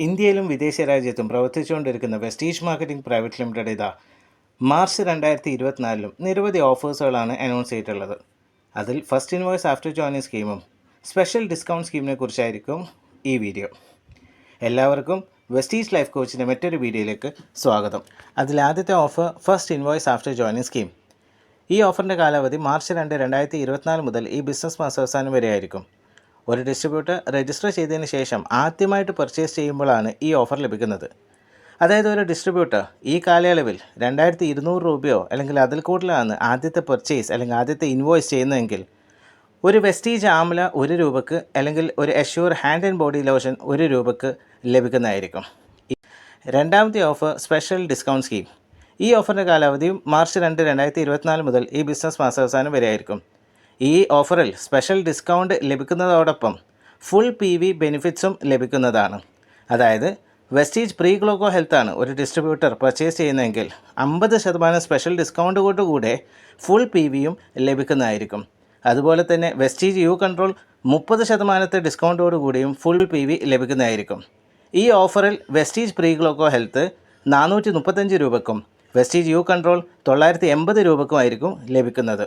ഇന്ത്യയിലും വിദേശ രാജ്യത്തും പ്രവർത്തിച്ചുകൊണ്ടിരിക്കുന്ന വെസ്റ്റീജ് മാർക്കറ്റിംഗ് പ്രൈവറ്റ് ലിമിറ്റഡ് ഇതാ മാർച്ച് 2024 നിരവധി ഓഫേഴ്സുകളാണ് അനൗൺസ് ചെയ്തിട്ടുള്ളത്. അതിൽ ഫസ്റ്റ് ഇൻവോയ്സ് ആഫ്റ്റർ ജോയിനിങ് സ്കീമും സ്പെഷ്യൽ ഡിസ്കൗണ്ട് സ്കീമിനെ കുറിച്ചായിരിക്കും ഈ വീഡിയോ. എല്ലാവർക്കും വെസ്റ്റീജ് ലൈഫ് കോച്ചിൻ്റെ മറ്റൊരു വീഡിയോയിലേക്ക് സ്വാഗതം. അതിൽ ആദ്യത്തെ offer first invoice after joining scheme. ഈ ഓഫറിൻ്റെ കാലാവധി മാർച്ച് 2, 2024 മുതൽ ഈ ബിസിനസ് മാസാവസാനം വരെ ആയിരിക്കും. ഒരു ഡിസ്ട്രിബ്യൂട്ടർ രജിസ്റ്റർ ചെയ്തതിന് ശേഷം ആദ്യമായിട്ട് പർച്ചേസ് ചെയ്യുമ്പോഴാണ് ഈ ഓഫർ ലഭിക്കുന്നത്. അതായത് ഒരു ഡിസ്ട്രിബ്യൂട്ടർ ഈ കാലയളവിൽ 2200 രൂപയോ അല്ലെങ്കിൽ അതിൽ കൂടുതലാണ് ആദ്യത്തെ പർച്ചേസ് അല്ലെങ്കിൽ ആദ്യത്തെ ഇൻവോയ്സ് ചെയ്യുന്നതെങ്കിൽ ഒരു വെസ്റ്റീജ് ആംല 1 രൂപയ്ക്ക് അല്ലെങ്കിൽ ഒരു assure hand and body lotion 1 രൂപയ്ക്ക് ലഭിക്കുന്നതായിരിക്കും. രണ്ടാമത്തെ ഓഫർ സ്പെഷ്യൽ ഡിസ്കൗണ്ട് സ്കീം. ഈ ഓഫറിൻ്റെ കാലാവധിയും മാർച്ച് 2, 2024 മുതൽ ഈ ബിസിനസ് മാസാവസാനം വരെ ആയിരിക്കും. ഈ ഓഫറിൽ സ്പെഷ്യൽ ഡിസ്കൗണ്ട് ലഭിക്കുന്നതോടൊപ്പം ഫുൾ PV ബെനിഫിറ്റ്സും ലഭിക്കുന്നതാണ്. അതായത് വെസ്റ്റീജ് പ്രീ ഗ്ലോക്കോ ഹെൽത്താണ് ഒരു ഡിസ്ട്രിബ്യൂട്ടർ പർച്ചേസ് ചെയ്യുന്നതെങ്കിൽ 50% സ്പെഷ്യൽ ഡിസ്കൗണ്ടോടുകൂടെ ഫുൾ PVയും ലഭിക്കുന്നതായിരിക്കും. അതുപോലെ തന്നെ വെസ്റ്റീജ് യു കൺട്രോൾ 30% ഡിസ്കൗണ്ടോടുകൂടിയും ഫുൾ PV ലഭിക്കുന്നതായിരിക്കും. ഈ ഓഫറിൽ വെസ്റ്റീജ് പ്രീ ഗ്ലോക്കോ ഹെൽത്ത് 435 രൂപയ്ക്കും വെസ്റ്റീജ് യു കൺട്രോൾ 980 രൂപയ്ക്കുമായിരിക്കും ലഭിക്കുന്നത്.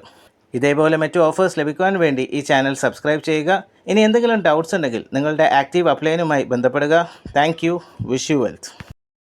ഇതേപോലെ മറ്റു ഓഫേഴ്സ് ലഭിക്കുവാൻ വേണ്ടി ഈ ചാനൽ സബ്സ്ക്രൈബ് ചെയ്യുക. ഇനി എന്തെങ്കിലും ഡൗട്ട്സ് ഉണ്ടെങ്കിൽ നിങ്ങളുടെ ആക്റ്റീവ് അപ്ലൈനുമായി ബന്ധപ്പെടുക. Thank you. Wish you wealth.